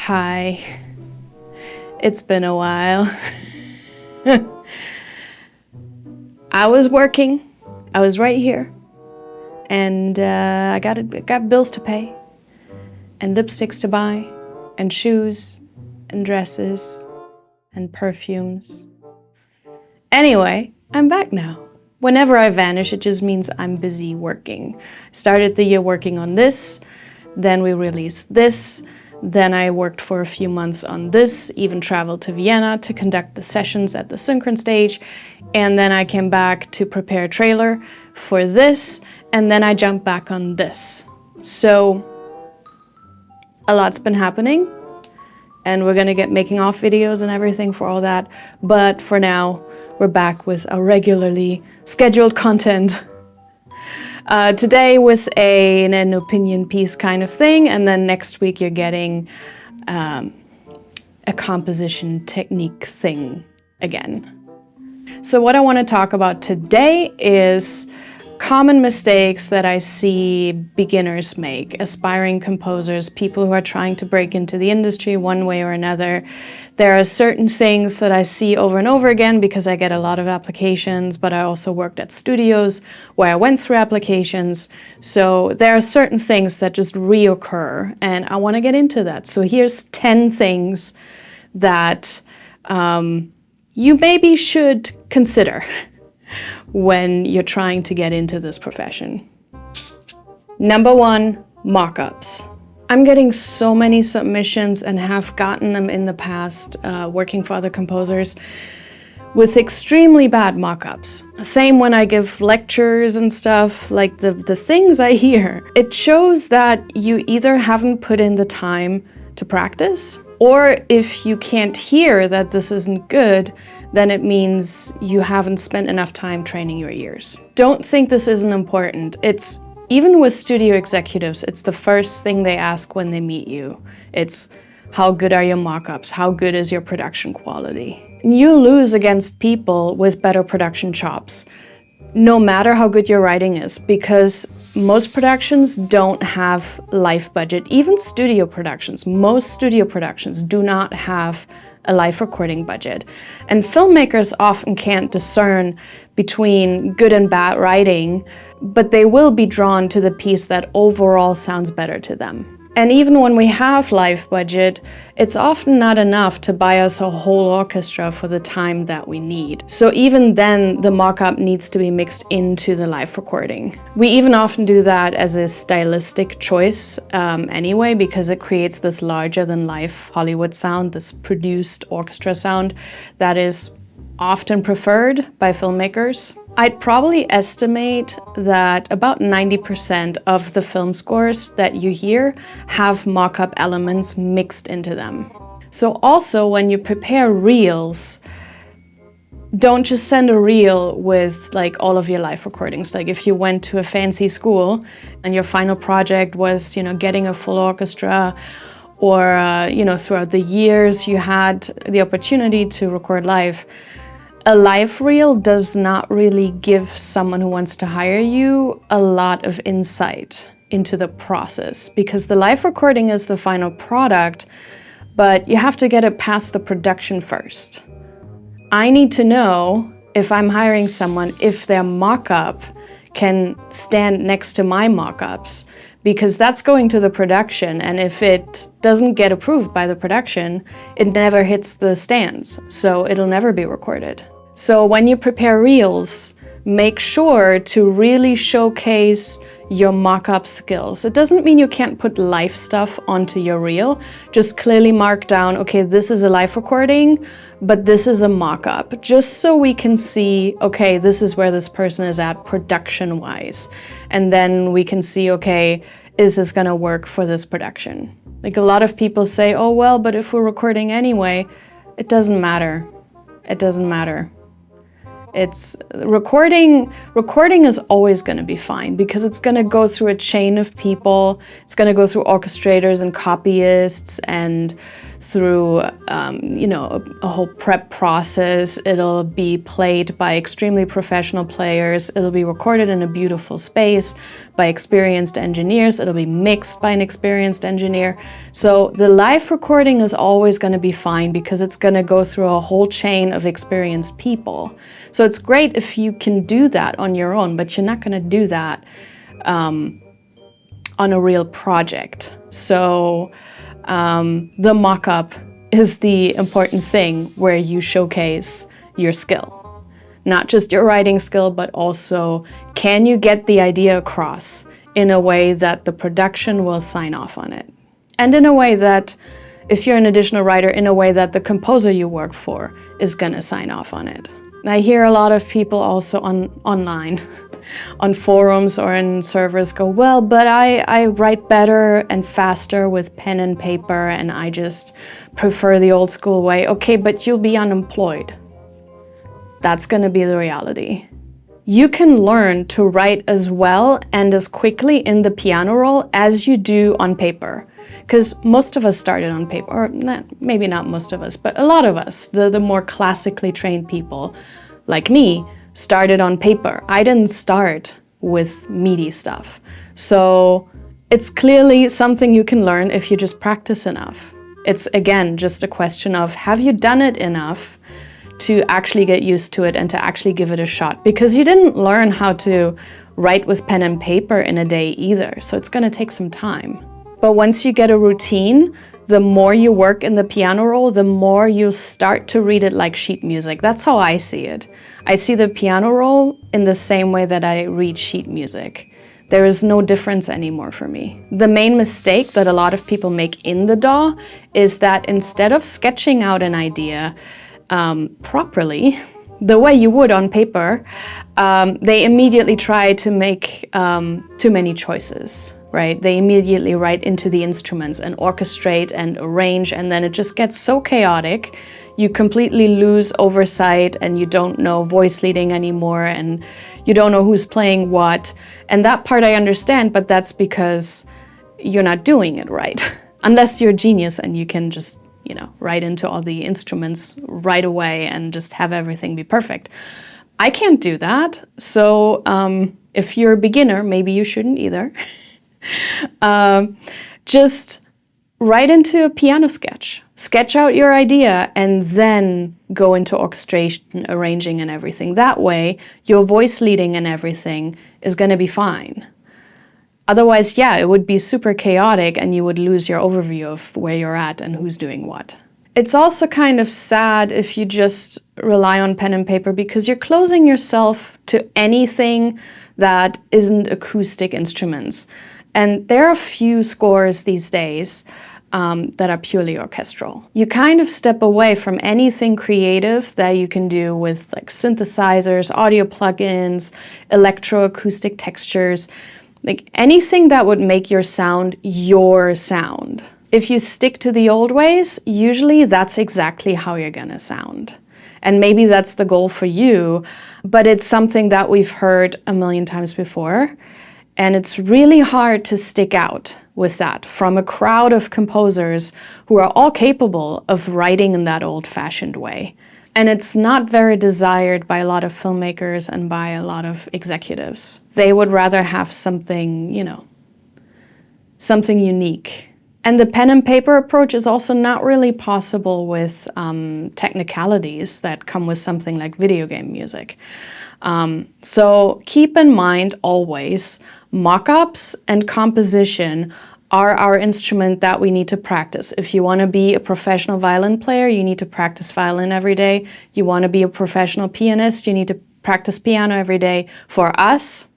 Hi. It's been a while. I was working. I was right here. And I got bills to pay. And lipsticks to buy. And shoes. And dresses. And perfumes. Anyway, I'm back now. Whenever I vanish, it just means I'm busy working. Started the year working on this. Then we released this. Then I worked for a few months on this, even traveled to Vienna to conduct the sessions at the Synchron stage. And then I came back to prepare a trailer for this. And then I jumped back on this. So a lot's been happening. And we're gonna get making off videos and everything for all that. But for now, we're back with our regularly scheduled content. Today with an opinion piece kind of thing, and then next week you're getting a composition technique thing again. So what I want to talk about today is common mistakes that I see beginners make, aspiring composers, people who are trying to break into the industry one way or another. There are certain things that I see over and over again because I get a lot of applications, but I also worked at studios where I went through applications. So there are certain things that just reoccur, and I want to get into that. So here's 10 things that you maybe should consider when you're trying to get into this profession. Number 1, mock-ups. I'm getting so many submissions and have gotten them in the past working for other composers with extremely bad mock-ups. Same when I give lectures and stuff, like the things I hear. It shows that you either haven't put in the time to practice, or if you can't hear that this isn't good, then it means you haven't spent enough time training your ears. Don't think this isn't important. Even with studio executives, it's the first thing they ask when they meet you. It's, how good are your mock-ups? How good is your production quality? You lose against people with better production chops, no matter how good your writing is, because most productions don't have live budget. Even studio productions, most studio productions do not have a live recording budget. And filmmakers often can't discern between good and bad writing, but they will be drawn to the piece that overall sounds better to them. And even when we have live budget, it's often not enough to buy us a whole orchestra for the time that we need. So even then, the mock-up needs to be mixed into the live recording. We even often do that as a stylistic choice anyway, because it creates this larger than life Hollywood sound, this produced orchestra sound that is often preferred by filmmakers. I'd probably estimate that about 90% of the film scores that you hear have mock-up elements mixed into them. So also when you prepare reels, don't just send a reel with like all of your live recordings. Like if you went to a fancy school and your final project was, getting a full orchestra, or, throughout the years you had the opportunity to record live, a live reel does not really give someone who wants to hire you a lot of insight into the process, because the live recording is the final product, but you have to get it past the production first. I need to know, if I'm hiring someone, if their mock-up can stand next to my mock-ups, because that's going to the production, and if it doesn't get approved by the production, it never hits the stands, so it'll never be recorded. So when you prepare reels, make sure to really showcase your mock-up skills. It doesn't mean you can't put live stuff onto your reel. Just clearly mark down, okay, this is a live recording, but this is a mock-up, just so we can see, okay, this is where this person is at production-wise. And then we can see, okay, is this gonna work for this production? Like a lot of people say, oh, well, but if we're recording anyway, it doesn't matter. It doesn't matter. It's recording is always going to be fine because it's going to go through a chain of people. It's going to go through orchestrators and copyists and through a whole prep process. It'll be played by extremely professional players. It'll be recorded in a beautiful space by experienced engineers. It'll be mixed by an experienced engineer. So the live recording is always going to be fine because it's going to go through a whole chain of experienced people. So it's great if you can do that on your own, but you're not going to do that on a real project. So the mock-up is the important thing where you showcase your skill. Not just your writing skill, but also can you get the idea across in a way that the production will sign off on it. And in a way that, if you're an additional writer, in a way that the composer you work for is gonna sign off on it. I hear a lot of people also online, on forums or in servers go, well, but I write better and faster with pen and paper and I just prefer the old school way. Okay, but you'll be unemployed. That's gonna be the reality. You can learn to write as well and as quickly in the piano roll as you do on paper. Because most of us started on paper, or maybe not most of us, but a lot of us, the more classically trained people, like me, started on paper. I didn't start with MIDI stuff. So it's clearly something you can learn if you just practice enough. It's, again, just a question of, have you done it enough to actually get used to it and to actually give it a shot? Because you didn't learn how to write with pen and paper in a day either, so it's gonna take some time. But once you get a routine, the more you work in the piano roll, the more you start to read it like sheet music. That's how I see it. I see the piano roll in the same way that I read sheet music. There is no difference anymore for me. The main mistake that a lot of people make in the DAW is that instead of sketching out an idea properly, the way you would on paper, they immediately try to make too many choices. Right? They immediately write into the instruments and orchestrate and arrange, and then it just gets so chaotic. You completely lose oversight and you don't know voice leading anymore and you don't know who's playing what. And that part I understand, but that's because you're not doing it right. Unless you're a genius and you can just, write into all the instruments right away and just have everything be perfect. I can't do that. So if you're a beginner, maybe you shouldn't either. Just write into a piano sketch. Sketch out your idea and then go into orchestration, arranging and everything. That way, your voice leading and everything is going to be fine. Otherwise, yeah, it would be super chaotic and you would lose your overview of where you're at and who's doing what. It's also kind of sad if you just rely on pen and paper because you're closing yourself to anything that isn't acoustic instruments. And there are a few scores these days that are purely orchestral. You kind of step away from anything creative that you can do with like synthesizers, audio plugins, electroacoustic textures, like anything that would make your sound your sound. If you stick to the old ways, usually that's exactly how you're gonna sound. And maybe that's the goal for you, but it's something that we've heard a million times before. And it's really hard to stick out with that from a crowd of composers who are all capable of writing in that old-fashioned way. And it's not very desired by a lot of filmmakers and by a lot of executives. They would rather have something, something unique. And the pen and paper approach is also not really possible with technicalities that come with something like video game music. So keep in mind always, mock-ups and composition are our instrument that we need to practice. If you want to be a professional violin player, you need to practice violin every day. You want to be a professional pianist, you need to practice piano every day. For us,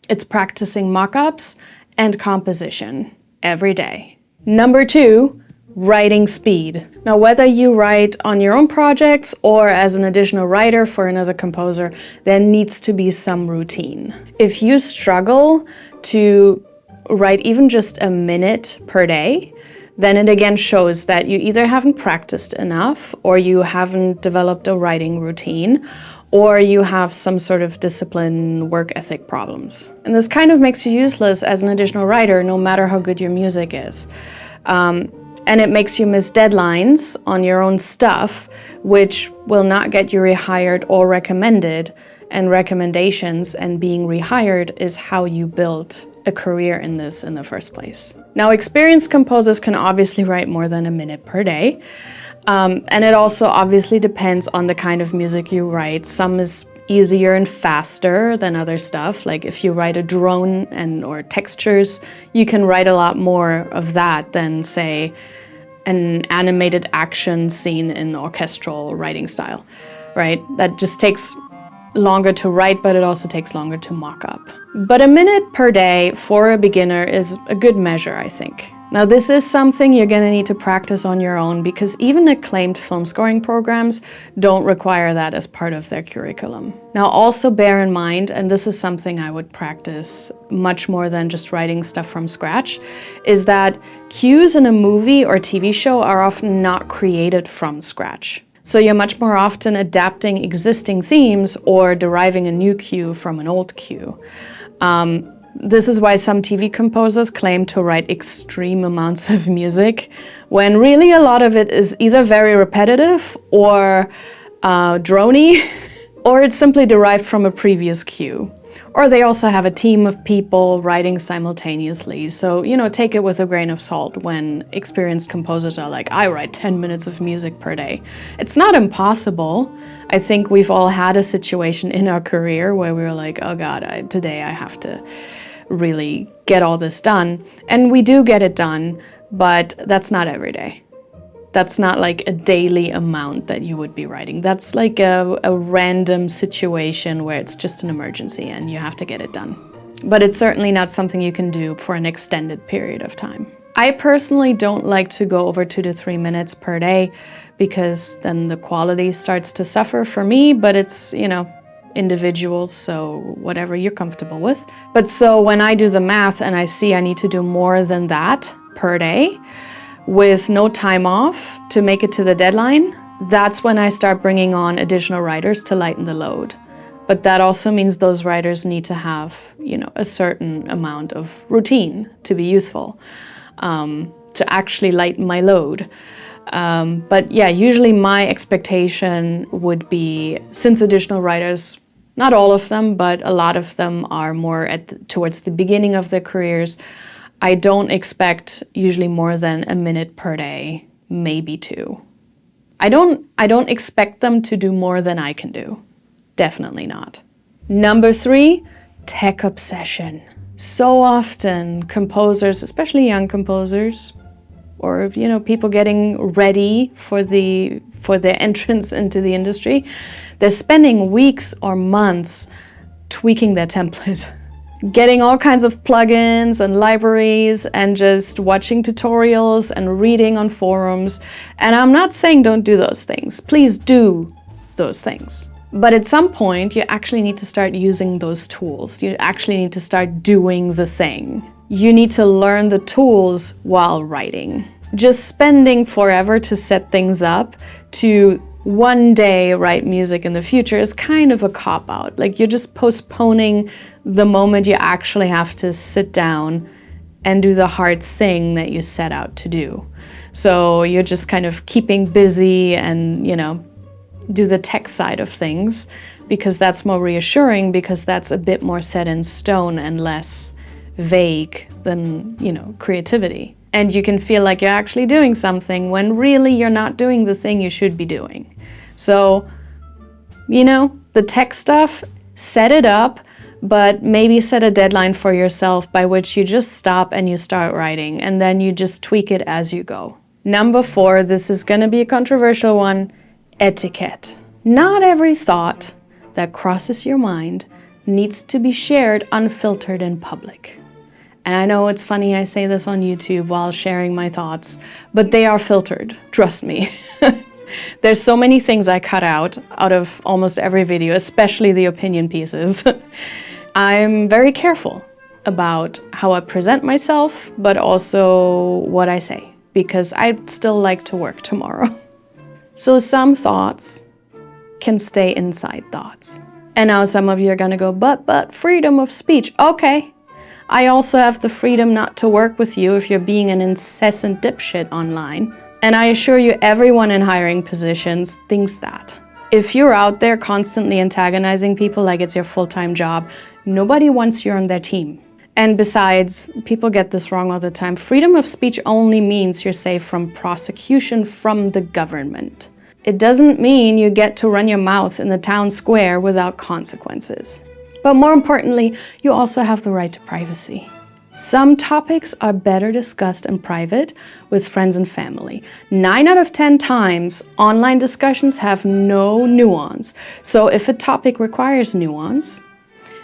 it's practicing mock-ups and composition every day. Number 2, writing speed. Now, whether you write on your own projects or as an additional writer for another composer, there needs to be some routine. If you struggle to write even just a minute per day, then it again shows that you either haven't practiced enough or you haven't developed a writing routine, or you have some sort of discipline, work ethic problems. And this kind of makes you useless as an additional writer, no matter how good your music is. And it makes you miss deadlines on your own stuff, which will not get you rehired or recommended. And recommendations and being rehired is how you build a career in this in the first place. Now, experienced composers can obviously write more than a minute per day. And it also obviously depends on the kind of music you write. Some is easier and faster than other stuff. Like if you write a drone or textures, you can write a lot more of that than, say, an animated action scene in orchestral writing style, right? That just takes longer to write, but it also takes longer to mock up. But a minute per day for a beginner is a good measure, I think. Now, this is something you're gonna need to practice on your own because even acclaimed film scoring programs don't require that as part of their curriculum. Now, also bear in mind, and this is something I would practice much more than just writing stuff from scratch, is that cues in a movie or TV show are often not created from scratch. So you're much more often adapting existing themes or deriving a new cue from an old cue. This is why some TV composers claim to write extreme amounts of music, when really a lot of it is either very repetitive or drony, or it's simply derived from a previous cue. Or they also have a team of people writing simultaneously. So, take it with a grain of salt when experienced composers are like, I write 10 minutes of music per day. It's not impossible. I think we've all had a situation in our career where we were like, oh God, today I have to really get all this done. And we do get it done, but that's not every day. That's not like a daily amount that you would be writing. That's like a random situation where it's just an emergency and you have to get it done. But it's certainly not something you can do for an extended period of time. I personally don't like to go over 2 to 3 minutes per day because then the quality starts to suffer for me, but it's, individuals, so whatever you're comfortable with. But so when I do the math and I see I need to do more than that per day, with no time off to make it to the deadline, that's when I start bringing on additional writers to lighten the load. But that also means those writers need to have, a certain amount of routine to be useful, to actually lighten my load. But yeah, usually my expectation would be, since additional writers, not all of them, but a lot of them are more towards the beginning of their careers, I don't expect usually more than a minute per day, maybe 2. I don't expect them to do more than I can do. Definitely not. Number 3, tech obsession. So often composers, especially young composers, or people getting ready for their entrance into the industry, they're spending weeks or months tweaking their template. Getting all kinds of plugins and libraries and just watching tutorials and reading on forums. And I'm not saying don't do those things. Please do those things. But at some point, you actually need to start using those tools. You actually need to start doing the thing. You need to learn the tools while writing. Just spending forever to set things up to one day write music in the future is kind of a cop-out. Like you're just postponing the moment you actually have to sit down and do the hard thing that you set out to do. So you're just kind of keeping busy and, do the tech side of things because that's more reassuring, because that's a bit more set in stone and less vague than, creativity. And you can feel like you're actually doing something when really you're not doing the thing you should be doing. So, the tech stuff, set it up, but maybe set a deadline for yourself by which you just stop and you start writing, and then you just tweak it as you go. Number 4, this is going to be a controversial one, etiquette. Not every thought that crosses your mind needs to be shared unfiltered in public. And I know it's funny I say this on YouTube while sharing my thoughts, but they are filtered, trust me. There's so many things I cut out of almost every video, especially the opinion pieces. I'm very careful about how I present myself, but also what I say, because I'd still like to work tomorrow. So some thoughts can stay inside thoughts. And now some of you are gonna go, but freedom of speech. Okay, I also have the freedom not to work with you if you're being an incessant dipshit online. And I assure you, everyone in hiring positions thinks that. If you're out there constantly antagonizing people like it's your full-time job, nobody wants you on their team. And besides, people get this wrong all the time. Freedom of speech only means you're safe from prosecution from the government. It doesn't mean you get to run your mouth in the town square without consequences. But more importantly, you also have the right to privacy. Some topics are better discussed in private with friends and family. 9 out of 10 times, online discussions have no nuance. So if a topic requires nuance,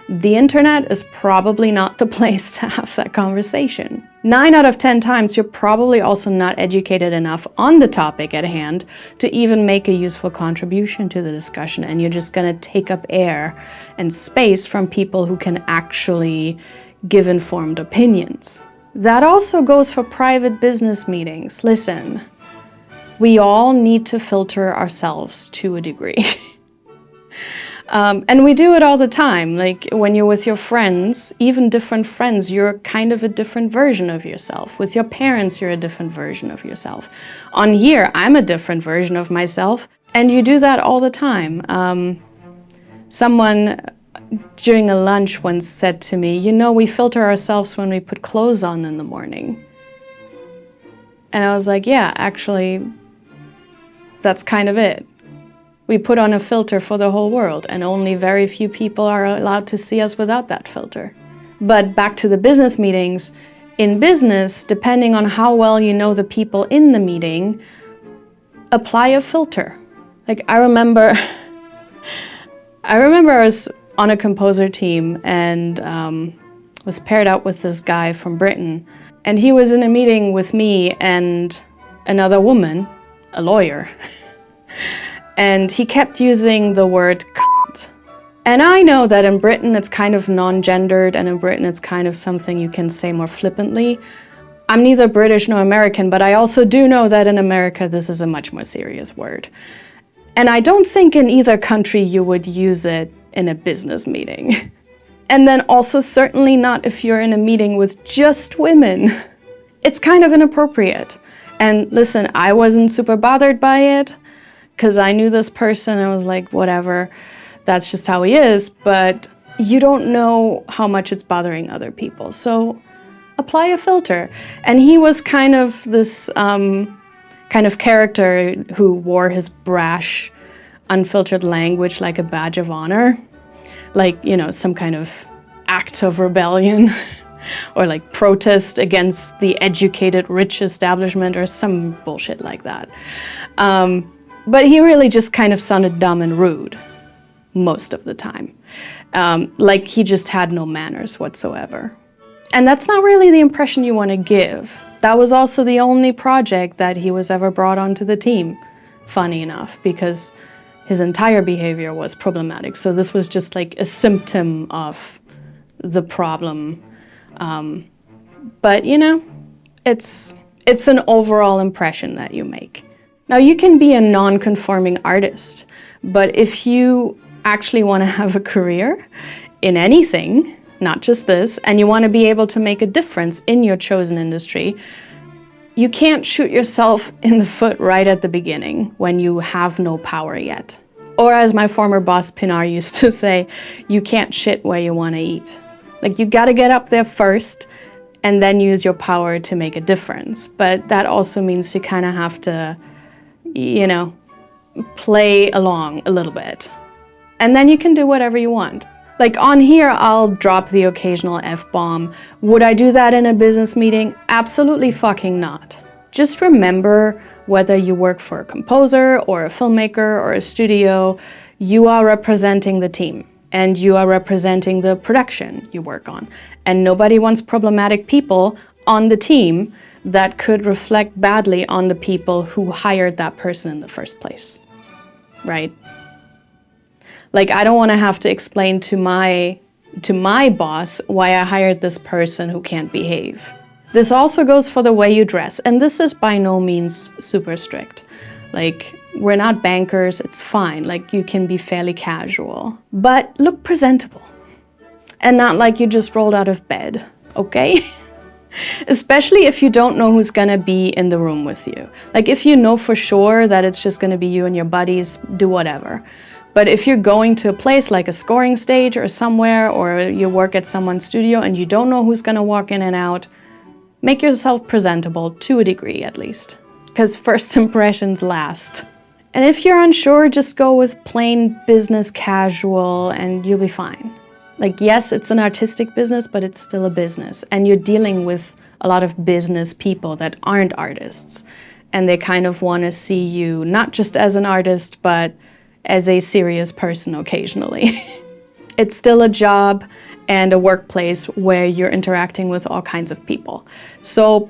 the internet is probably not the place to have that conversation. 9 out of 10 times, you're probably also not educated enough on the topic at hand to even make a useful contribution to the discussion, and you're just gonna take up air and space from people who can actually give informed opinions. That also goes for private business meetings. Listen, we all need to filter ourselves to a degree. And we do it all the time. Like when you're with your friends, even different friends, you're kind of a different version of yourself. With your parents, you're a different version of yourself. On here, I'm a different version of myself, and you do that all the time. Someone during a lunch once said to me, you know, we filter ourselves when we put clothes on in the morning. And I was like, yeah, actually, that's kind of it. We put on a filter for the whole world, and only very few people are allowed to see us without that filter. But back to the business meetings. In business, depending on how well you know the people in the meeting, apply a filter. Like I remember I was on a composer team and was paired up with this guy from Britain. And he was in a meeting with me and another woman, a lawyer. And he kept using the word cunt. And I know that in Britain it's kind of non-gendered, and in Britain it's kind of something you can say more flippantly. I'm neither British nor American, but I also do know that in America this is a much more serious word. And I don't think in either country you would use it in a business meeting. And then also certainly not if you're in a meeting with just women. It's kind of inappropriate. And listen, I wasn't super bothered by it because I knew this person. I was like, whatever, that's just how he is. But you don't know how much it's bothering other people. So apply a filter. And he was kind of this kind of character who wore his brash, unfiltered language like a badge of honor, like, you know, some kind of act of rebellion or like protest against the educated rich establishment or some bullshit like that. But he really just kind of sounded dumb and rude most of the time. Like he just had no manners whatsoever. And that's not really the impression you want to give. That was also the only project that he was ever brought onto the team, funny enough, because his entire behavior was problematic. So this was just like a symptom of the problem. But you know, it's an overall impression that you make. Now you can be a non-conforming artist, but if you actually want to have a career in anything, not just this, and you want to be able to make a difference in your chosen industry, you can't shoot yourself in the foot right at the beginning when you have no power yet. Or as my former boss Pinar used to say, you can't shit where you want to eat. Like you got to get up there first and then use your power to make a difference. But that also means you kind of have to, you know, play along a little bit. And then you can do whatever you want. Like on here, I'll drop the occasional F-bomb. Would I do that in a business meeting? Absolutely fucking not. Just remember, whether you work for a composer or a filmmaker or a studio, you are representing the team and you are representing the production you work on. And nobody wants problematic people on the team that could reflect badly on the people who hired that person in the first place, right? Like, I don't want to have to explain to my boss why I hired this person who can't behave. This also goes for the way you dress, and this is by no means super strict. Like, We're not bankers, it's fine. Like, you can be fairly casual, but look presentable and not like you just rolled out of bed, okay? Especially if you don't know who's gonna be in the room with you. Like, if you know for sure that it's just gonna be you and your buddies, do whatever. But if you're going to a place like a scoring stage or somewhere, or you work at someone's studio and you don't know who's gonna walk in and out, make yourself presentable to a degree at least, because first impressions last. And if you're unsure, just go with plain business casual and you'll be fine. Like, yes, it's an artistic business, but it's still a business. And you're dealing with a lot of business people that aren't artists. And they kind of want to see you not just as an artist, but as a serious person occasionally. It's still a job and a workplace where you're interacting with all kinds of people. So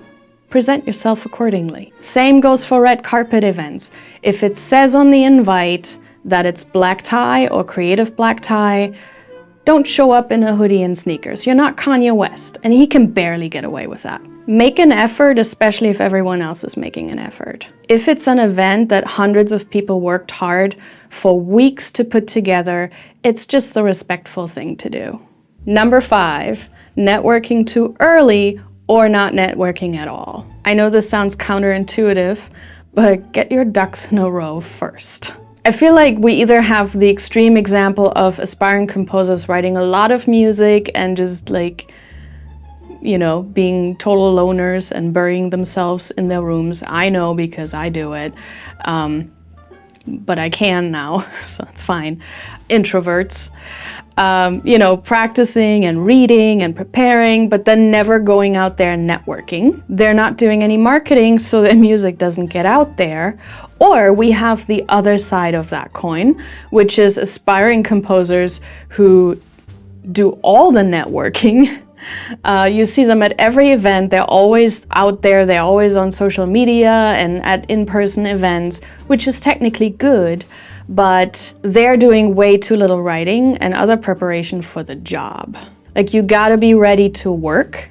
present yourself accordingly. Same goes for red carpet events. If it says on the invite that it's black tie or creative black tie, don't show up in a hoodie and sneakers. You're not Kanye West, and he can barely get away with that. Make an effort, especially if everyone else is making an effort. If it's an event that hundreds of people worked hard for weeks to put together, it's just the respectful thing to do. Number 5, networking too early or not networking at all. I know this sounds counterintuitive, but get your ducks in a row first. I feel like we either have the extreme example of aspiring composers writing a lot of music and just like, you know, being total loners and burying themselves in their rooms. I know because I do it, but I can now, so it's fine. Introverts. You know, practicing and reading and preparing, but then never going out there and networking. They're not doing any marketing, so their music doesn't get out there. Or we have the other side of that coin, which is aspiring composers who do all the networking. You see them at every event. They're always out there. They're always on social media and at in-person events, which is technically good. But they're doing way too little writing and other preparation for the job. Like, you gotta be ready to work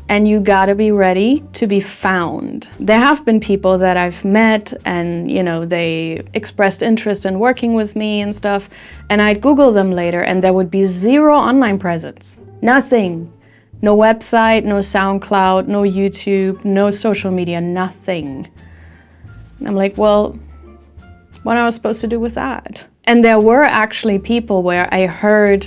and you gotta be ready to be found. There have been people that I've met and, you know, they expressed interest in working with me and stuff, and I'd Google them later and there would be 0 online presence. Nothing. No website, no SoundCloud, no YouTube, no social media, nothing. And I'm like, well, what am I supposed to do with that? And there were actually people where I heard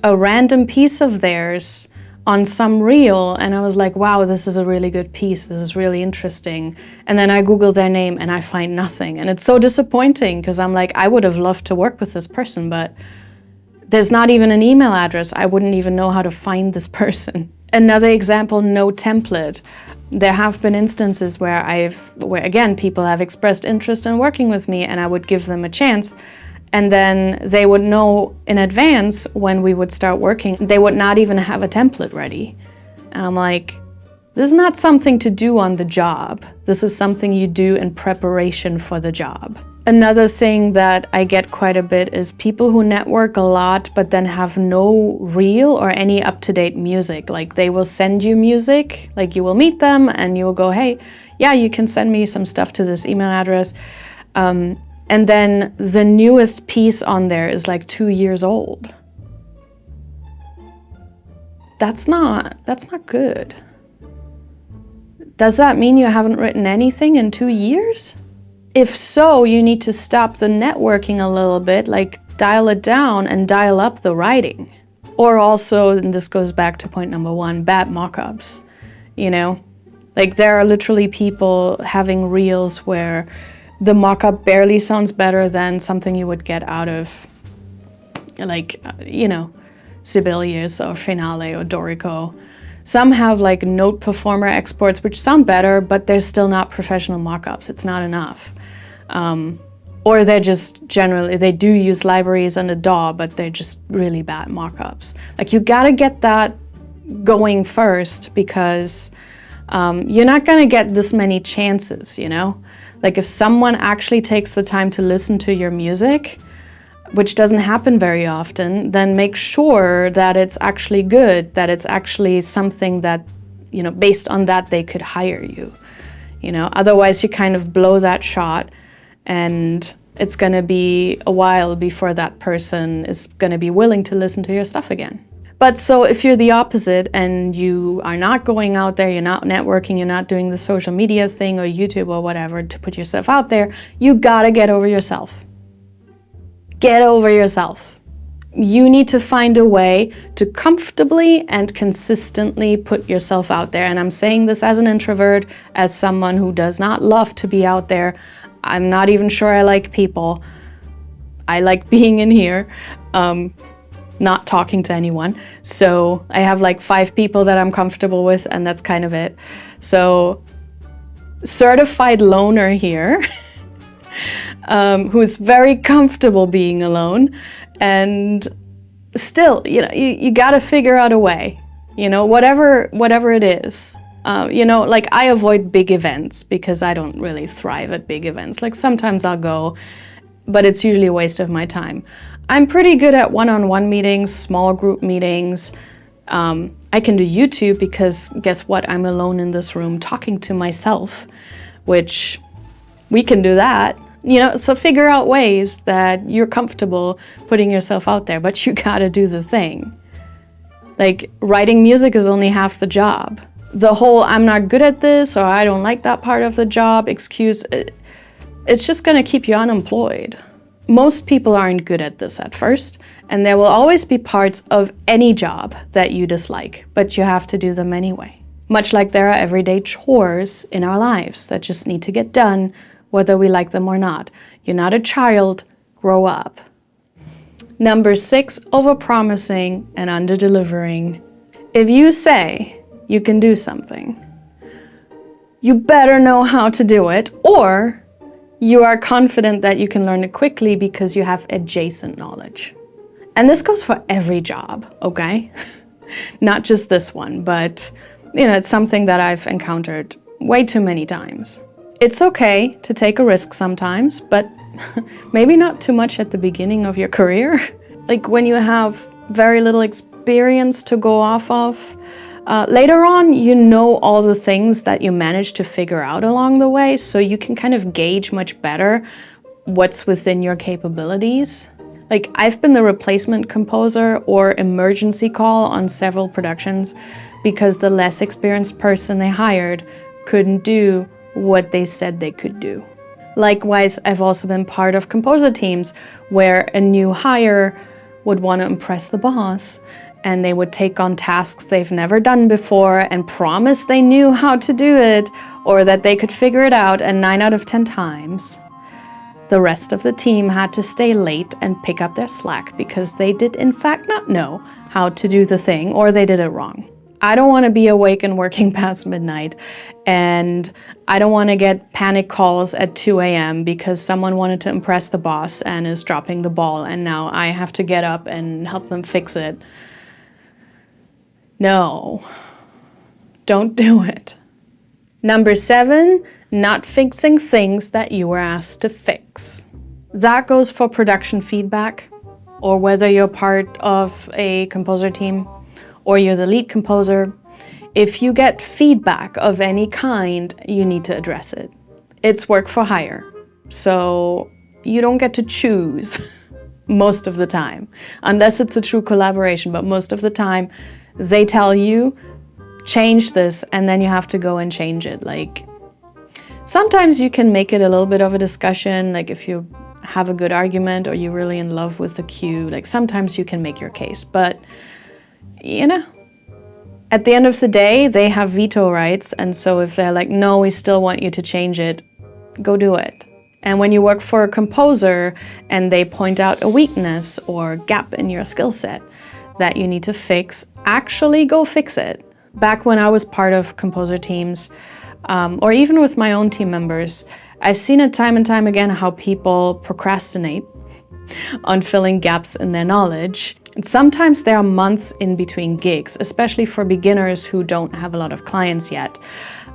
a random piece of theirs on some reel and I was like, wow, this is a really good piece, this is really interesting. And then I Google their name and I find nothing. And it's so disappointing because I'm like, I would have loved to work with this person, but there's not even an email address. I wouldn't even know how to find this person. Another example, no template. There have been instances where again, people have expressed interest in working with me and I would give them a chance. And then they would know in advance when we would start working, they would not even have a template ready. And I'm like, this is not something to do on the job. This is something you do in preparation for the job. Another thing that I get quite a bit is people who network a lot but then have no reel or any up-to-date music. Like, they will send you music, like you will meet them and you will go, hey, yeah, you can send me some stuff to this email address. And then the newest piece on there is like 2 years old. That's not good. Does that mean you haven't written anything in 2 years? If so, you need to stop the networking a little bit, like dial it down and dial up the writing. Or also, and this goes back to point number 1, bad mockups. You know, like there are literally people having reels where the mockup barely sounds better than something you would get out of, like, you know, Sibelius or Finale or Dorico. Some have like Note Performer exports, which sound better, but they're still not professional mockups. It's not enough. Or they're just generally, they do use libraries and a DAW, but they're just really bad mockups. Like, you gotta get that going first because you're not gonna get this many chances, you know? Like, if someone actually takes the time to listen to your music, which doesn't happen very often, then make sure that it's actually good, that it's actually something that, you know, based on that they could hire you. You know, otherwise you kind of blow that shot And it's going to be a while before that person is going to be willing to listen to your stuff again. But so if you're the opposite and you are not going out there, you're not networking, you're not doing the social media thing or YouTube or whatever to put yourself out there, you gotta get over yourself. Get over yourself. You need to find a way to comfortably and consistently put yourself out there. And I'm saying this as an introvert, as someone who does not love to be out there. I'm not even sure I like people. I like being in here. Not talking to anyone. So I have like 5 people that I'm comfortable with, and that's kind of it. So certified loner here, who's very comfortable being alone, and still, you know, you gotta figure out a way, you know, whatever it is. You know, like I avoid big events because I don't really thrive at big events. Like sometimes I'll go, but it's usually a waste of my time. I'm pretty good at one-on-one meetings, small group meetings. I can do YouTube because guess what? I'm alone in this room talking to myself, which we can do that. You know, so figure out ways that you're comfortable putting yourself out there, but you gotta do the thing. Like writing music is only half the job. The whole I'm not good at this or I don't like that part of the job excuse, it's just gonna keep you unemployed. Most people aren't good at this at first, and there will always be parts of any job that you dislike, but you have to do them anyway. Much like there are everyday chores in our lives that just need to get done, whether we like them or not. You're not a child, grow up. Number 6, overpromising and underdelivering. If you say you can do something, you better know how to do it, or you are confident that you can learn it quickly because you have adjacent knowledge. And this goes for every job, okay? Not just this one, but you know, it's something that I've encountered way too many times. It's okay to take a risk sometimes, but maybe not too much at the beginning of your career. Like when you have very little experience to go off of. Later on, you know all the things that you managed to figure out along the way, so you can kind of gauge much better what's within your capabilities. Like I've been the replacement composer or emergency call on several productions because the less experienced person they hired couldn't do what they said they could do. Likewise, I've also been part of composer teams where a new hire would want to impress the boss, and they would take on tasks they've never done before and promise they knew how to do it or that they could figure it out, and 9 out of 10 times, the rest of the team had to stay late and pick up their slack because they did in fact not know how to do the thing, or they did it wrong. I don't want to be awake and working past midnight, and I don't want to get panic calls at 2 a.m. because someone wanted to impress the boss and is dropping the ball, and now I have to get up and help them fix it. No, don't do it. Number 7, not fixing things that you were asked to fix. That goes for production feedback, or whether you're part of a composer team or you're the lead composer. If you get feedback of any kind, you need to address it. It's work for hire, so you don't get to choose most of the time, unless it's a true collaboration, but most of the time, they tell you, change this, and then you have to go and change it. Like, sometimes you can make it a little bit of a discussion, like if you have a good argument or you're really in love with the cue, like sometimes you can make your case, but you know, at the end of the day, they have veto rights, and so if they're like, no, we still want you to change it, go do it. And when you work for a composer and they point out a weakness or gap in your skill set that you need to fix, actually go fix it. Back when I was part of composer teams, or even with my own team members, I've seen it time and time again how people procrastinate on filling gaps in their knowledge. And sometimes there are months in between gigs, especially for beginners who don't have a lot of clients yet,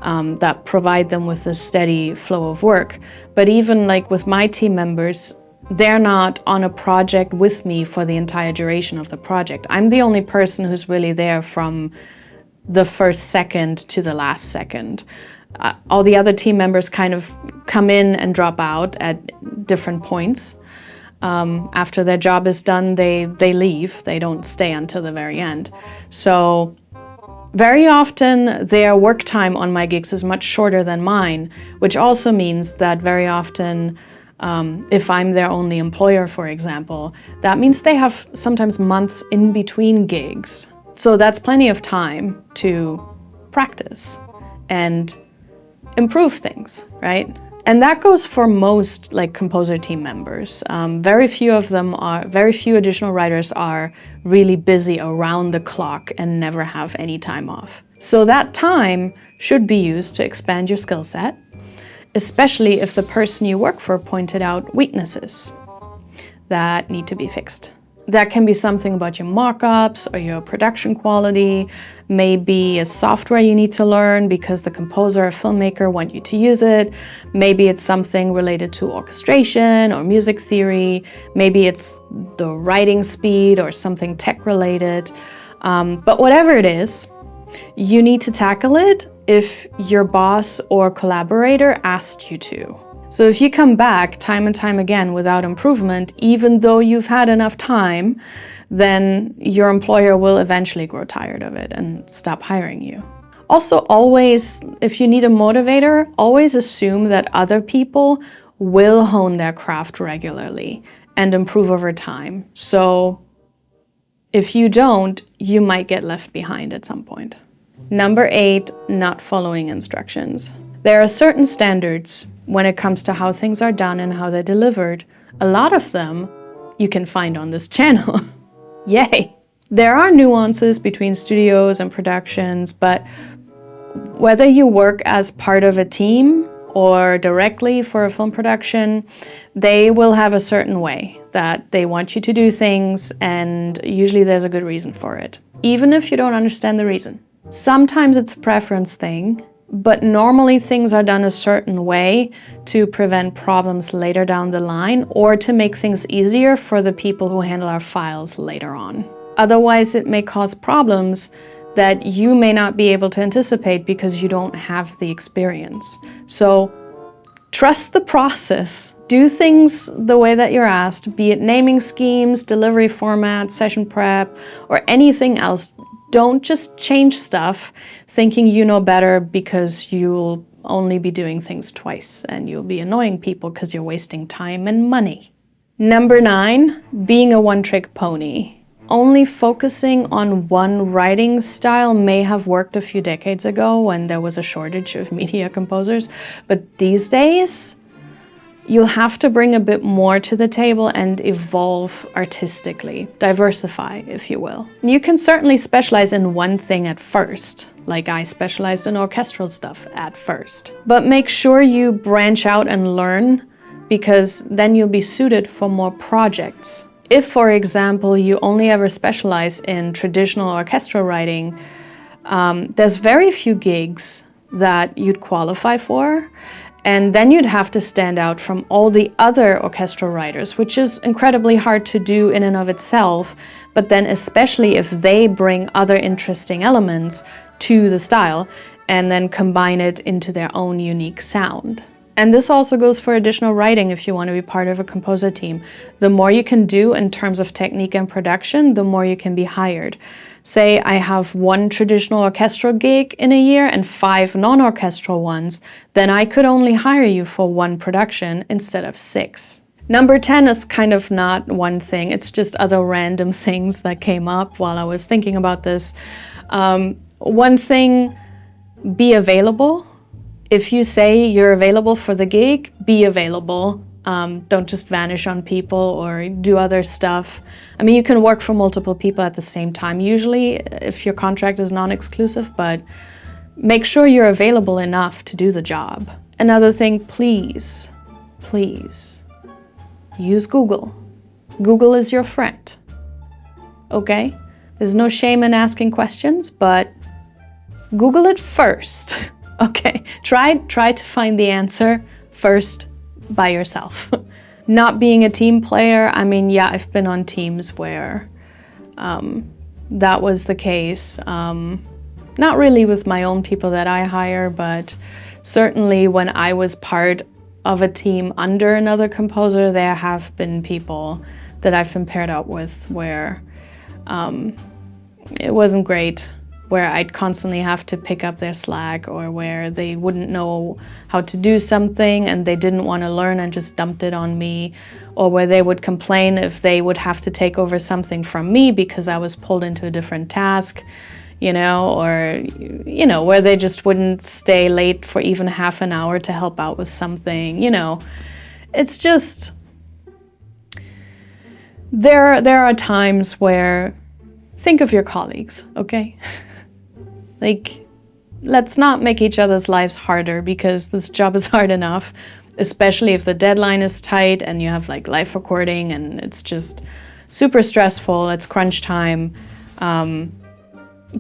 that provide them with a steady flow of work. But even like with my team members, they're not on a project with me for the entire duration of the project. I'm the only person who's really there from the first second to the last second. All the other team members kind of come in and drop out at different points. After their job is done, they leave. They don't stay until the very end. So very often their work time on my gigs is much shorter than mine, which also means that very often if I'm their only employer, for example, that means they have sometimes months in between gigs. So that's plenty of time to practice and improve things, right? And that goes for most composer team members. Very few additional writers are really busy around the clock and never have any time off. So that time should be used to expand your skill set, especially if the person you work for pointed out weaknesses that need to be fixed. That can be something about your mockups or your production quality, maybe a software you need to learn because the composer or filmmaker want you to use it. Maybe it's something related to orchestration or music theory. Maybe it's the writing speed or something tech related. But whatever it is, you need to tackle it if your boss or collaborator asked you to. So if you come back time and time again without improvement, even though you've had enough time, then your employer will eventually grow tired of it and stop hiring you. Also, always, if you need a motivator, always assume that other people will hone their craft regularly and improve over time. So if you don't, you might get left behind at some point. Number 8, not following instructions. There are certain standards when it comes to how things are done and how they're delivered. A lot of them you can find on this channel. Yay! There are nuances between studios and productions, but whether you work as part of a team or directly for a film production, they will have a certain way that they want you to do things, and usually there's a good reason for it, even if you don't understand the reason. Sometimes it's a preference thing, but normally things are done a certain way to prevent problems later down the line or to make things easier for the people who handle our files later on. Otherwise, it may cause problems that you may not be able to anticipate because you don't have the experience. So trust the process. Do things the way that you're asked, be it naming schemes, delivery format, session prep, or anything else. Don't just change stuff thinking you know better because you'll only be doing things twice and you'll be annoying people because you're wasting time and money. Number 9, being a one-trick pony. Only focusing on one writing style may have worked a few decades ago when there was a shortage of media composers, but these days, you'll have to bring a bit more to the table and evolve artistically, diversify, if you will. You can certainly specialize in one thing at first, like I specialized in orchestral stuff at first. But make sure you branch out and learn, because then you'll be suited for more projects. If, for example, you only ever specialize in traditional orchestral writing, there's very few gigs that you'd qualify for. And then you'd have to stand out from all the other orchestral writers, which is incredibly hard to do in and of itself, but then especially if they bring other interesting elements to the style and then combine it into their own unique sound. And this also goes for additional writing if you want to be part of a composer team. The more you can do in terms of technique and production, the more you can be hired. Say I have one traditional orchestral gig in a year and 5 non-orchestral ones, then I could only hire you for 1 production instead of 6. Number 10 is kind of not one thing, it's just other random things that came up while I was thinking about this. One thing, be available. If you say you're available for the gig, be available. Don't just vanish on people or do other stuff. I mean, you can work for multiple people at the same time, usually if your contract is non-exclusive, but make sure you're available enough to do the job. Another thing, please use Google. Google is your friend, okay? There's no shame in asking questions, but Google it first, okay? Try to find the answer first by yourself. Not being a team player, I mean, yeah, I've been on teams where that was the case. Not really with my own people that I hire, but certainly when I was part of a team under another composer, there have been people that I've been paired up with where it wasn't great, where I'd constantly have to pick up their slack, or where they wouldn't know how to do something and they didn't want to learn and just dumped it on me, or where they would complain if they would have to take over something from me because I was pulled into a different task, you know, or, you know, where they just wouldn't stay late for even half an hour to help out with something, you know. It's just, there are times where, think of your colleagues, okay? Like, let's not make each other's lives harder, because this job is hard enough, especially if the deadline is tight and you have like live recording and it's just super stressful, it's crunch time.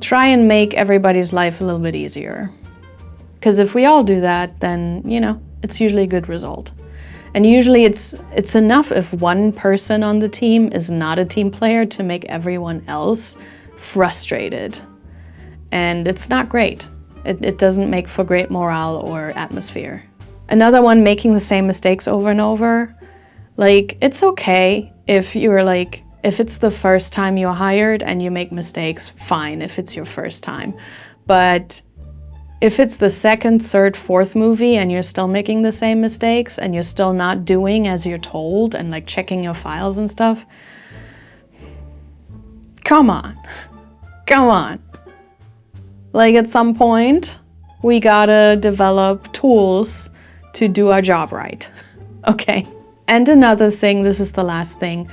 Try and make everybody's life a little bit easier. Because if we all do that, then, you know, it's usually a good result. And usually it's enough if one person on the team is not a team player to make everyone else frustrated. And it's not great. It doesn't make for great morale or atmosphere. Another one, making the same mistakes over and over. Like, it's okay if you're like, if it's the first time you're hired and you make mistakes, fine if it's your first time. But if it's the second, third, fourth movie and you're still making the same mistakes and you're still not doing as you're told and like checking your files and stuff, come on, come on. Like, at some point, we gotta develop tools to do our job right, okay? And another thing, this is the last thing,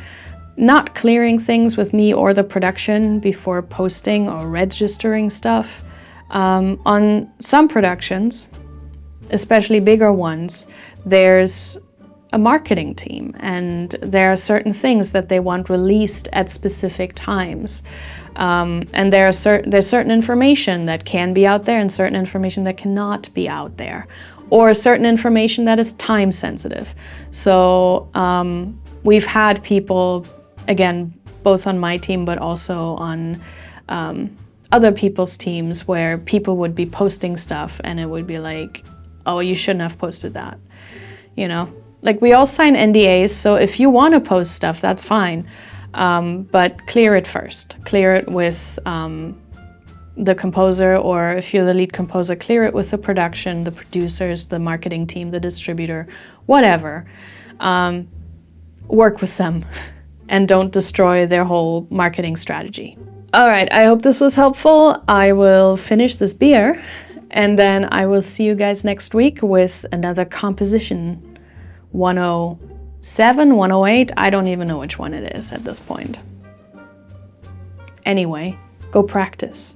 not clearing things with me or the production before posting or registering stuff. On some productions, especially bigger ones, there's a marketing team and there are certain things that they want released at specific times. And there's certain information that can be out there and certain information that cannot be out there, or certain information that is time sensitive. So we've had people, again, both on my team but also on other people's teams, where people would be posting stuff and it would be like, oh, you shouldn't have posted that, you know? Like, we all sign NDAs, so if you want to post stuff, that's fine. But clear it first. Clear it with the composer, or if you're the lead composer, clear it with the production, the producers, the marketing team, the distributor, whatever. Work with them and don't destroy their whole marketing strategy. All right, I hope this was helpful. I will finish this beer and then I will see you guys next week with another composition 107, 108. I don't even know which one it is at this point. Anyway, go practice.